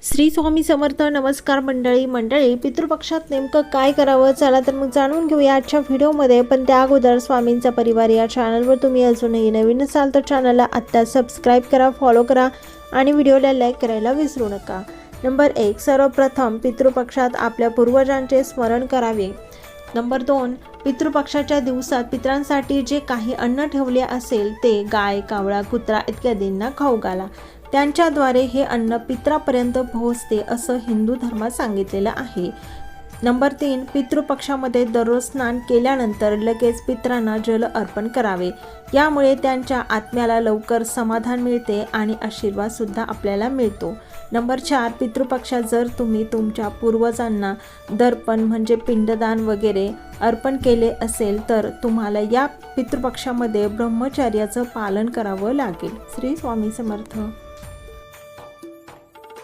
श्री स्वामी समर्थ. नमस्कार मंडळी पितृपक्षात नेमकं काय करावं, चला तर मग जाणून घेऊया आजच्या व्हिडिओमध्ये. पण त्या अगोदर स्वामींचा परिवार या चॅनलवर तुम्ही अजूनही नवीन असाल तर चॅनलला आत्ता सबस्क्राईब करा, फॉलो करा आणि व्हिडिओला लाईक करायला विसरू नका. नंबर 1, सर्वप्रथम पितृपक्षात आपल्या पूर्वजांचे स्मरण करावे. नंबर 2, पितृपक्षाच्या दिवसात पितरांसाठी जे काही अन्न ठेवले असेल ते गाय, कावळा, कुत्रा इत्यादींना खाऊ घाला. त्यांच्याद्वारे हे अन्न पितरापर्यंत पोहोचते असं हिंदू धर्मात सांगितलेलं आहे. नंबर 3, पितृपक्षामध्ये दररोज स्नान केल्यानंतर लगेच पितरांना जल अर्पण करावे. यामुळे त्यांच्या आत्म्याला लवकर समाधान मिळते आणि आशीर्वादसुद्धा आपल्याला मिळतो. नंबर 4, पितृपक्षात जर तुम्ही तुमच्या पूर्वजांना दर्पण म्हणजे पिंडदान वगैरे अर्पण केले असेल तर तुम्हाला या पितृपक्षामध्ये ब्रह्मचर्याचं पालन करावं लागेल. श्री स्वामी समर्थ.